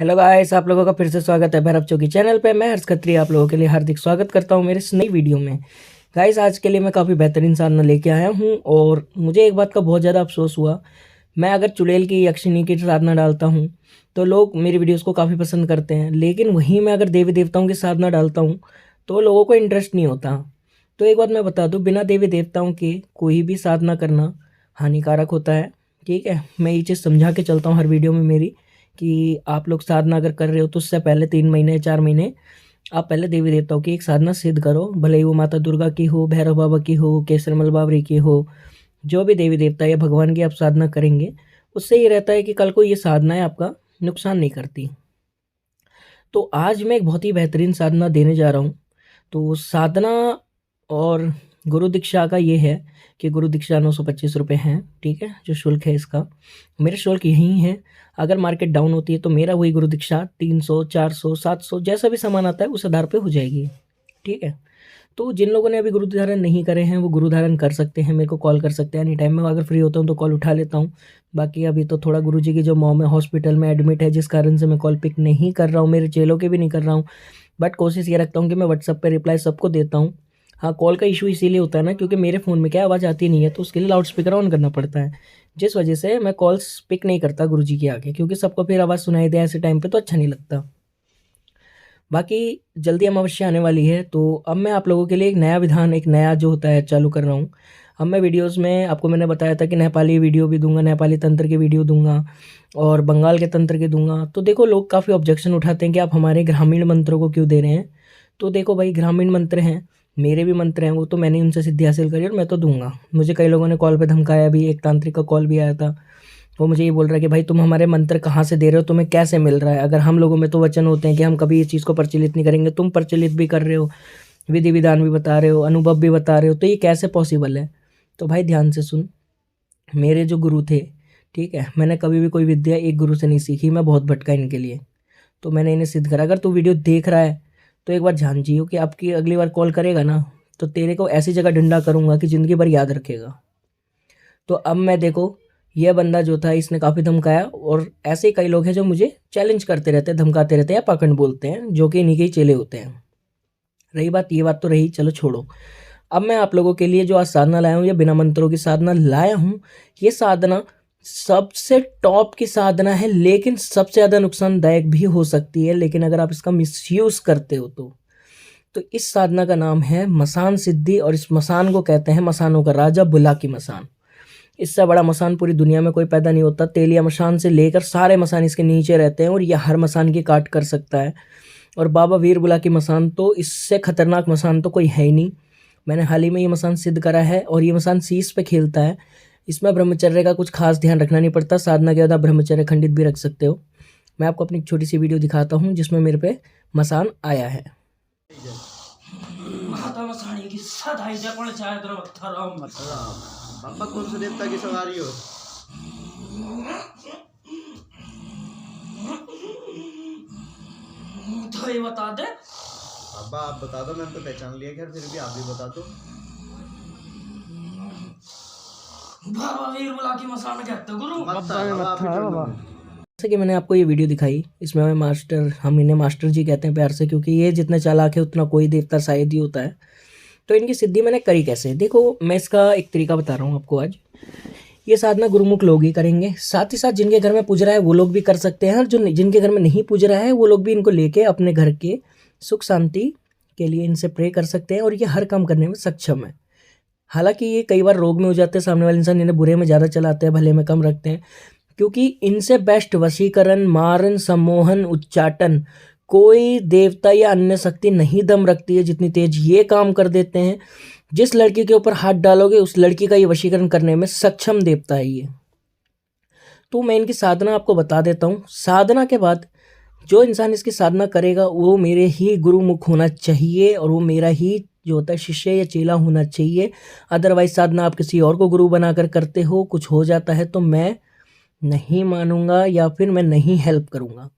Hello guys, आप लोगों का फिर से स्वागत है भैरव चौकी चैनल पे। मैं हर्ष खत्री आप लोगों के लिए हार्दिक स्वागत करता हूं मेरे इस नई वीडियो में। गाइस, आज के लिए मैं काफ़ी बेहतरीन साधना लेके आया हूं और मुझे एक बात का बहुत ज़्यादा अफसोस हुआ। मैं अगर चुड़ैल की यक्षिणी की साधना डालता हूं तो लोग मेरी वीडियोज़ को काफ़ी पसंद करते हैं, लेकिन वहीं मैं अगर देवी देवताओं की साधना डालता हूँ तो लोगों को इंटरेस्ट नहीं होता। तो एक बात मैं बता दूँ, बिना देवी देवताओं के कोई भी साधना करना हानिकारक होता है। ठीक है, मैं ये चीज़ समझा के चलता हूँ हर वीडियो में मेरी, कि आप लोग साधना अगर कर रहे हो तो उससे पहले 3 महीने 4 महीने आप पहले देवी देवताओं की एक साधना सिद्ध करो। भले ही वो माता दुर्गा की हो, भैरव बाबा की हो, केसरमल बावरी की हो, जो भी देवी देवता या भगवान की आप साधना करेंगे, उससे ये रहता है कि कल को ये साधनाएं आपका नुकसान नहीं करती। तो आज मैं एक बहुत ही बेहतरीन साधना देने जा रहा हूँ। तो साधना और गुरु दीक्षा का ये है कि गुरु दीक्षा 925 रुपये हैं, ठीक है, जो शुल्क है इसका। मेरा शुल्क यही है। अगर मार्केट डाउन होती है तो मेरा वही गुरु दीक्षा 300, 400, 700 जैसा भी सामान आता है उस आधार पे हो जाएगी, ठीक है। तो जिन लोगों ने अभी गुरु धारण नहीं करे हैं वो गुरु धारण कर सकते हैं, मेरे को कॉल कर सकते हैं एनी टाइम। मैं अगर फ्री होता हूँ तो कॉल उठा लेता हूँ। बाकी अभी तो थोड़ा गुरुजी की जो मॉम है हॉस्पिटल में एडमिट है, जिस कारण से मैं कॉल पिक नहीं कर रहा हूँ, मेरे चेलों के भी नहीं कर रहा हूँ। बट कोशिश ये रखता हूँ कि मैं व्हाट्सअप पे रिप्लाई सबको देता हूँ। हाँ, कॉल का इशू इसीलिए होता है ना, क्योंकि मेरे फ़ोन में क्या आवाज़ आती नहीं है, तो उसके लिए लाउड स्पीकर ऑन करना पड़ता है, जिस वजह से मैं कॉल्स पिक नहीं करता गुरुजी के आगे, क्योंकि सबको फिर आवाज़ सुनाई दे ऐसे टाइम पे तो अच्छा नहीं लगता। बाकी जल्दी अमावस्या आने वाली है, तो अब मैं आप लोगों के लिए एक नया विधान, एक नया जो होता है चालू कर रहा हूँ। अब मैं वीडियोज़ में आपको मैंने बताया था कि नेपाली वीडियो भी दूँगा, नेपाली तंत्र की वीडियो दूँगा और बंगाल के तंत्र के दूँगा। तो देखो, लोग काफ़ी ऑब्जेक्शन उठाते हैं कि आप हमारे ग्रामीण मंत्रों को क्यों दे रहे हैं। तो देखो भाई, ग्रामीण मंत्र हैं, मेरे भी मंत्र हैं, वो तो मैंने उनसे सिद्धि हासिल करी और मैं तो दूँगा। मुझे कई लोगों ने कॉल पे धमकाया भी, एक तांत्रिक का कॉल भी आया था। वो मुझे ये बोल रहा है कि भाई तुम हमारे मंत्र कहाँ से दे रहे हो, तुम्हें कैसे मिल रहा है? अगर हम लोगों में तो वचन होते हैं कि हम कभी इस चीज़ को प्रचलित नहीं करेंगे, तुम प्रचलित भी कर रहे हो, विधि विधान भी बता रहे हो, अनुभव भी बता रहे हो, तो ये कैसे पॉसिबल है? तो भाई ध्यान से सुन, मेरे जो गुरु थे, ठीक है, मैंने कभी भी कोई विद्या एक गुरु से नहीं सीखी, मैं बहुत भटका इनके लिए, तो मैंने इन्हें सिद्ध करा। अगर तू वीडियो देख रहा है तो एक बार जान जियो कि आपकी अगली बार कॉल करेगा ना, तो तेरे को ऐसी जगह डंडा करूँगा कि ज़िंदगी भर याद रखेगा। तो अब मैं देखो, ये बंदा जो था इसने काफ़ी धमकाया, और ऐसे ही कई लोग हैं जो मुझे चैलेंज करते रहते हैं, धमकाते रहते हैं या पाखंड बोलते हैं, जो कि इन्हीं के ही चेले होते हैं। रही बात, ये बात तो रही, चलो छोड़ो। अब मैं आप लोगों के लिए जो आज साधना लाया हूँ, या बिना मंत्रों की साधना लाया हूँ, ये साधना सबसे टॉप की साधना है, लेकिन सबसे ज़्यादा नुकसानदायक भी हो सकती है, लेकिन अगर आप इसका मिसयूज़ करते हो तो इस साधना का नाम है मसान सिद्धि, और इस मसान को कहते हैं मसानों का राजा, बुलाकी मसान। इससे बड़ा मसान पूरी दुनिया में कोई पैदा नहीं होता। तेलिया मसान से लेकर सारे मसान इसके नीचे रहते हैं, और ये हर मसान की काट कर सकता है। और बाबा वीरबुला की मसान तो इससे खतरनाक मसान तो कोई है ही नहीं। मैंने हाल ही में ये मसान सिद्ध करा है, और ये मसान शीश पे खेलता है। इसमें ब्रह्मचर्य का कुछ खास ध्यान रखना नहीं पड़ता, साधना के बाद आप ब्रह्मचर्य खंडित भी रख सकते हो। मैं आपको अपनी छोटी सी वीडियो दिखाता हूँ जिसमें मेरे पे मसान आया है। माता मसाणी की सदाई जपण चाहे राम पापा कौन से देवता की सवारी हो? तो ये बता दे अब्बा आप बता दो, मैंने तो पहचान लिया, खैर फिर भी आप भी बता दो। बाबा वीर बुला की मसान कहते गुरु जैसे कि मैंने आपको ये वीडियो दिखाई, इसमें हमें मास्टर, हम इन्हें मास्टर जी कहते हैं प्यार से, क्योंकि ये जितने चालाक है उतना कोई देवता शायद ही होता है। तो इनकी सिद्धि मैंने करी कैसे, देखो मैं इसका एक तरीका बता रहा हूँ आपको आज। ये साधना गुरुमुख लोग ही करेंगे, साथ ही साथ जिनके घर में पूज रहा है वो लोग भी कर सकते हैं, और जो जिनके घर में नहीं पूज रहा है वो लोग भी इनको लेके अपने घर के सुख शांति के लिए इनसे प्रे कर सकते हैं, और ये हर काम करने में सक्षम है। हालांकि ये कई बार रोग में हो जाते हैं, सामने वाले इंसान इन्हें बुरे में ज़्यादा चलाते हैं, भले में कम रखते हैं, क्योंकि इनसे बेस्ट वशीकरण, मारन, सम्मोहन, उच्चाटन कोई देवता या अन्य शक्ति नहीं दम रखती है जितनी तेज ये काम कर देते हैं। जिस लड़की के ऊपर हाथ डालोगे उस लड़की का ये वशीकरण करने में सक्षम देवता है ये। तो मैं इनकी साधना आपको बता देता हूँ। साधना के बाद जो इंसान इसकी साधना करेगा वो मेरे ही गुरुमुख होना चाहिए, और वो मेरा ही जो होता है शिष्य या चेला होना चाहिए। अदरवाइज साधना आप किसी और को गुरु बनाकर करते हो, कुछ हो जाता है तो मैं नहीं मानूंगा, या फिर मैं नहीं हेल्प करूंगा,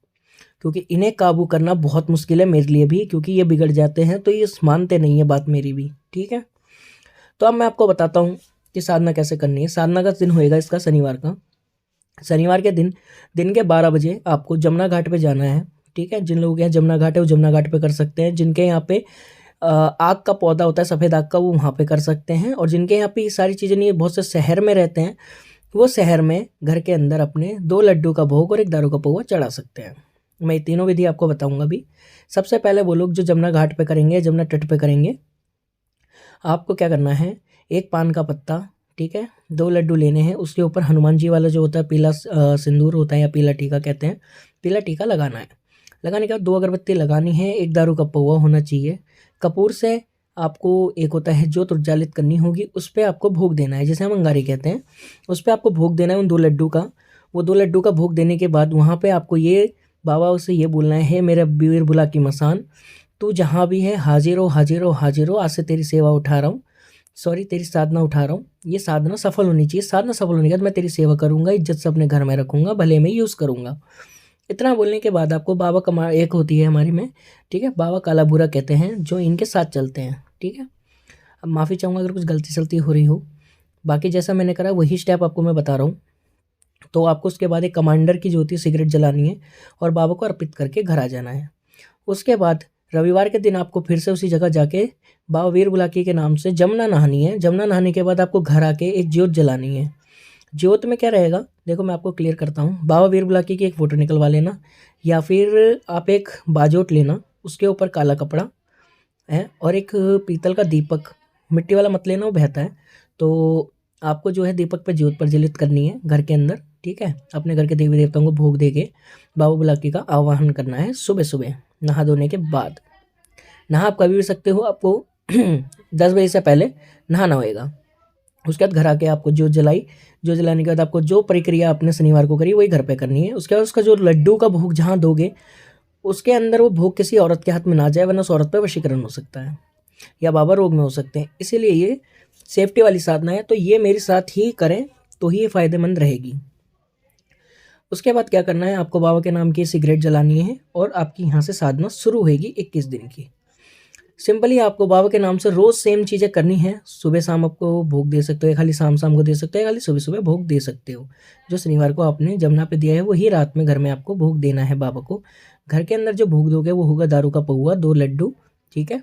क्योंकि इन्हें काबू करना बहुत मुश्किल है मेरे लिए भी, क्योंकि ये बिगड़ जाते हैं तो ये मानते नहीं है बात मेरी भी, ठीक है। तो अब मैं आपको बताता हूँ कि साधना कैसे करनी है। साधना का दिन होएगा इसका शनिवार का। शनिवार के दिन के 12 बजे आपको जमुना घाट पे जाना है। ठीक है, जिन लोगों के यहाँ जमुना घाट है वो जमुना घाट पे कर सकते हैं। जिनके यहाँ पे आग का पौधा होता है सफ़ेद आग का, वो वहाँ पे कर सकते हैं। और जिनके यहाँ पे ये सारी चीज़ें नहीं है, बहुत से शहर में रहते हैं, वो शहर में घर के अंदर अपने 2 लड्डू का भोग और 1 दारू का पौवा चढ़ा सकते हैं। मैं ये तीनों विधि आपको बताऊंगा अभी। सबसे पहले वो लोग जो जमुना घाट पे करेंगे, जमुना तट पे करेंगे, आपको क्या करना है, 1 पान का पत्ता, ठीक है, 2 लड्डू लेने हैं, उसके ऊपर हनुमान जी वाला जो होता है पीला सिंदूर होता है या पीला टीका कहते हैं, पीला टीका लगाना है। लगाने के बाद 2 अगरबत्ती लगानी है, 1 दारू का पौवा होना चाहिए। कपूर से आपको एक होता है ज्योत उज्जालित करनी होगी, उस पर आपको भोग देना है, जिसे हम अंगारी कहते हैं। उस पर आपको भोग देना है उन 2 लड्डू का। वो 2 लड्डू का भोग देने के बाद वहाँ पे आपको ये बाबा से ये बोलना है, हे मेरे वीर बुला की मसान, तू जहाँ भी है हाजिर हो हाजिर हो हाजिर हो, आज से तेरी सेवा उठा रहा हूँ, सॉरी तेरी साधना उठा रहा हूँ। ये साधना सफल होनी चाहिए। साधना सफल होने के बाद मैं तेरी सेवा करूँगा, इज्जत से अपने घर में रखूँगा, भले में यूज़ करूँगा। इतना बोलने के बाद आपको बाबा कमा एक होती है हमारी में, ठीक है, बाबा काला बुरा कहते हैं, जो इनके साथ चलते हैं। ठीक है, अब माफ़ी चाहूँगा अगर कुछ गलती सलती हो रही हो। बाकी जैसा मैंने करा वही स्टेप आपको मैं बता रहा हूँ। तो आपको उसके बाद एक कमांडर की जो होती है सिगरेट जलानी है और बाबा को अर्पित करके घर आ जाना है। उसके बाद रविवार के दिन आपको फिर से उसी जगह जाके बाबा वीर बुलाकी के नाम से जमुना नहानी है। जमुना नहाने के बाद आपको घर आके एक ज्योत जलानी है। ज्योत में क्या रहेगा, देखो मैं आपको क्लियर करता हूँ। बाबा वीर बुलाकी की एक फ़ोटो निकलवा लेना, या फिर आप एक बाजोट लेना, उसके ऊपर काला कपड़ा है और एक पीतल का दीपक, मिट्टी वाला मत लेना, वो बहता है। तो आपको जो है दीपक पे ज्योत प्रज्वलित करनी है घर के अंदर। ठीक है, अपने घर के देवी देवताओं को भोग दे के बाबा बुलाकी का आवाहन करना है सुबह सुबह नहा धोने के बाद। नहा आप कभी भी सकते हो, आपको 10 बजे से पहले नहाना होएगा। उसके बाद घर आके आपको ज्योत जलाई, ज्योत जलाने के बाद आपको जो प्रक्रिया आपने शनिवार को करी वही घर पे करनी है। उसके बाद उसका जो लड्डू का भोग जहाँ दोगे, उसके अंदर वो भोग किसी औरत के हाथ में ना जाए, वरना उस औरत पर वशीकरण हो सकता है या बाबा रोग में हो सकते हैं। इसीलिए ये सेफ्टी वाली साधना है, तो ये मेरे साथ ही करें तो ही ये फ़ायदेमंद रहेगी। उसके बाद क्या करना है, आपको बाबा के नाम की सिगरेट जलानी है और आपकी यहाँ से साधना शुरू होगी 21 दिन की। सिंपली आपको बाबा के नाम से रोज़ सेम चीज़ें करनी है। सुबह शाम आपको भोग दे सकते हो, खाली शाम शाम को दे सकते हो, खाली सुबह सुबह भोग दे सकते हो। जो शनिवार को आपने जमुना पे दिया है वही रात में घर में आपको भोग देना है बाबा को। घर के अंदर जो भोग दोगे वो होगा दारू का पौवा, 2 लड्डू, ठीक है,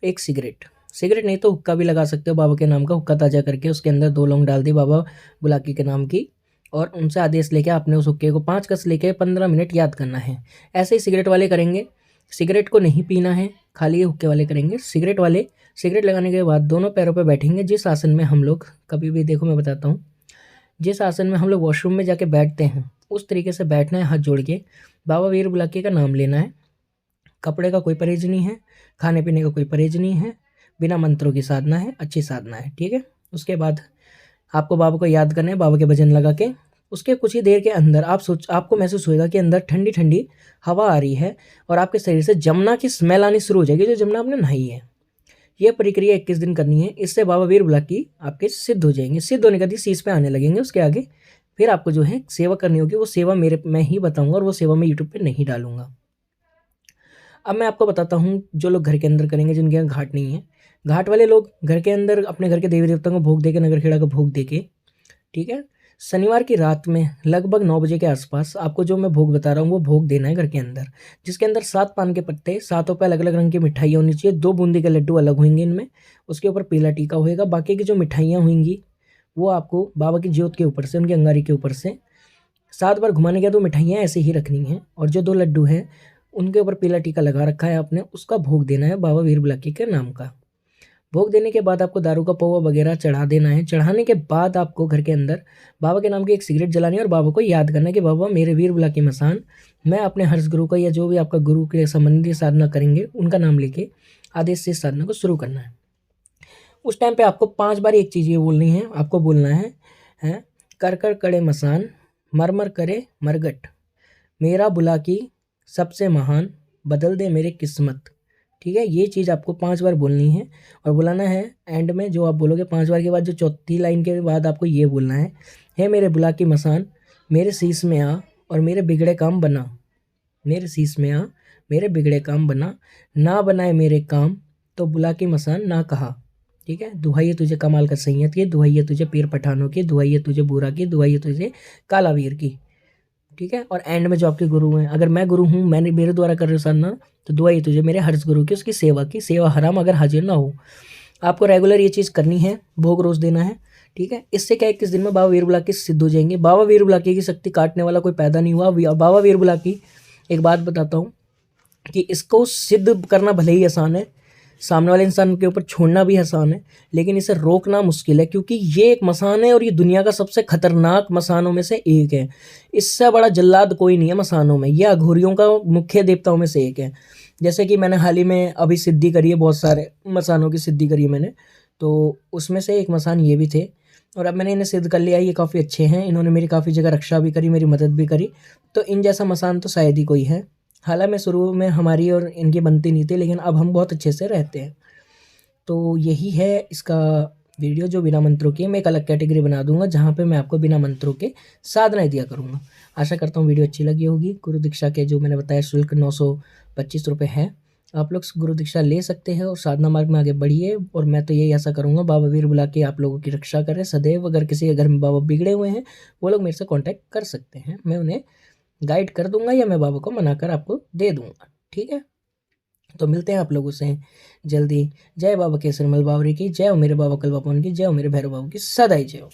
1 सिगरेट। सिगरेट नहीं तो हुक्का भी लगा सकते हो, बाबा के नाम का हुक्का ताज़ा करके उसके अंदर 2 लौंग डाल दी बाबा बुलाकी के नाम की, और उनसे आदेश लेके आपने उस हुक्के को 5 कस लेके 15 मिनट याद करना है। ऐसे ही सिगरेट वाले करेंगे। सिगरेट को नहीं पीना है, खाली ये हुक्के वाले करेंगे। सिगरेट वाले सिगरेट लगाने के बाद दोनों पैरों पर बैठेंगे। जिस आसन में हम लोग कभी भी, देखो मैं बताता हूँ, जिस आसन में हम लोग वॉशरूम में जाके बैठते हैं उस तरीके से बैठना है, हाथ जोड़ के बाबा वीर बुलाकी का नाम लेना है। कपड़े का कोई परहेज नहीं है, खाने पीने का कोई परहेज नहीं है, बिना मंत्रों की साधना है, अच्छी साधना है। ठीक है, उसके बाद आपको बाबा को याद करना है, बाबा के भजन लगा के। उसके कुछ ही देर के अंदर आपको महसूस होएगा कि अंदर ठंडी ठंडी हवा आ रही है और आपके शरीर से जमुना की स्मेल आनी शुरू हो जाएगी, जो जमुना आपने नहाई है। ये प्रक्रिया 21 दिन करनी है। इससे बाबा वीर बुलाकी आपके सिद्ध हो जाएंगे। सिद्ध होने के बाद शीश पे आने लगेंगे। उसके आगे फिर आपको जो है सेवा करनी होगी। वो सेवा मैं ही बताऊंगा और वो सेवा मैं यूट्यूब पे नहीं डालूंगा। अब मैं आपको बताता हूँ, जो लोग घर के अंदर करेंगे, जिनके यहाँ घाट नहीं है, घाट वाले लोग घर के अंदर अपने घर के देवी देवताओं को भोग देके, नगर खेड़ा का भोग देके, ठीक है, शनिवार की रात में लगभग 9 बजे के आसपास आपको जो मैं भोग बता रहा हूँ वो भोग देना है घर के अंदर, जिसके अंदर 7 पान के पत्ते, 7 पे अलग अलग रंग की मिठाइयाँ होनी चाहिए, 2 बूंदी के लड्डू अलग होंगे इनमें, उसके ऊपर पीला टीका होएगा। बाकी की जो मिठाइयाँ होंगी वो आपको बाबा की ज्योत के ऊपर से, उनकी अंगारी के ऊपर से 7 बार घुमाने के बाद वो मिठाइयाँ ऐसे ही रखनी है। और जो 2 लड्डू हैं उनके ऊपर पीला टीका लगा रखा है आपने, उसका भोग देना है बाबा वीर बुलाकी के नाम का। भोग देने के बाद आपको दारू का पौवा वगैरह चढ़ा देना है। चढ़ाने के बाद आपको घर के अंदर बाबा के नाम की एक सिगरेट जलानी है और बाबा को याद करना है कि बाबा मेरे वीर बुलाकी मसान, मैं अपने हर्ष गुरु का या जो भी आपका गुरु के संबंधी साधना करेंगे उनका नाम लेके आदेश से इस साधना को शुरू करना है। उस टाइम पे आपको 5 बार एक चीज़ ये बोलनी है, आपको बोलना है कर कर कड़े मसान, मर मर करे मरगट, मेरा बुलाकी सबसे महान, बदल दे मेरी किस्मत। ठीक है, ये चीज़ आपको 5 बार बोलनी है और बुलाना है। एंड में जो आप बोलोगे 5 बार के बाद, जो चौथी लाइन के बाद आपको ये बोलना है मेरे बुलाकी मसान, मेरे शीश में आ और मेरे बिगड़े काम बना, मेरे शीश में आ मेरे बिगड़े काम बना, ना बनाए मेरे काम तो बुलाकी मसान ना कहा। ठीक है। दुहाई है तुझे कमाल का सैयद की, दुहाई है तुझे पीर पठानों की, दुहाई है तुझे बूरा की, दुहाई है तुझे कालावीर की, ठीक है। और एंड में जो आपके गुरु हैं, अगर मैं गुरु हूँ, मैंने मेरे द्वारा कर रहे साधना, तो दुआ ये तुझे मेरे हर्ष गुरु की, उसकी सेवा की, सेवा हराम अगर हाजिर ना हो। आपको रेगुलर ये चीज़ करनी है, भोग रोज देना है, ठीक है। इससे क्या 21 दिन में बाबा वीर बुलाकी सिद्ध हो जाएंगे। बाबा वीर बुलाकी की शक्ति काटने वाला कोई पैदा नहीं हुआ। बाबा वीर बुलाकी, एक बात बताता हूँ कि इसको सिद्ध करना भले ही आसान है, सामने वाले इंसान के ऊपर छोड़ना भी आसान है, लेकिन इसे रोकना मुश्किल है, क्योंकि ये एक मसान है और ये दुनिया का सबसे खतरनाक मसानों में से एक है। इससे बड़ा जल्लाद कोई नहीं है मसानों में। ये अघोरियों का मुख्य देवताओं में से एक है। जैसे कि मैंने हाल ही में अभी सिद्धि करी है, बहुत सारे मसानों की सिद्धि करी है मैंने, तो उसमें से एक मसान ये भी थे, और अब मैंने इन्हें सिद्ध कर लिया। ये काफ़ी अच्छे हैं, इन्होंने मेरी काफ़ी जगह रक्षा भी करी, मेरी मदद भी करी। तो इन जैसा मसान तो शायद ही कोई है। हालांकि शुरू में हमारी और इनकी बनती नहीं थी, लेकिन अब हम बहुत अच्छे से रहते हैं। तो यही है इसका वीडियो जो बिना मंत्रों के। मैं एक अलग कैटेगरी बना दूंगा जहाँ पे मैं आपको बिना मंत्रों के साधनाएं दिया करूँगा। आशा करता हूँ वीडियो अच्छी लगी होगी। गुरु दीक्षा के जो मैंने बताया शुल्क 925 रुपये है। आप लोग गुरु दीक्षा ले सकते हैं और साधना मार्ग में आगे बढ़िए। और मैं तो यही आशा करूँगा बाबा वीर बुला के आप लोगों की रक्षा करें सदैव। अगर किसी के घर में बाबा बिगड़े हुए हैं, वो लोग मेरे से कॉन्टैक्ट कर सकते हैं, मैं उन्हें गाइड कर दूंगा या मैं बाबा को मनाकर आपको दे दूंगा, ठीक है। तो मिलते हैं आप लोगों से जल्दी। जय बाबा केसरमल बावरी की जय हो, मेरे बाबा कलवा पवन की जय हो, मेरे भैरव बाबू की सदा ही जय हो।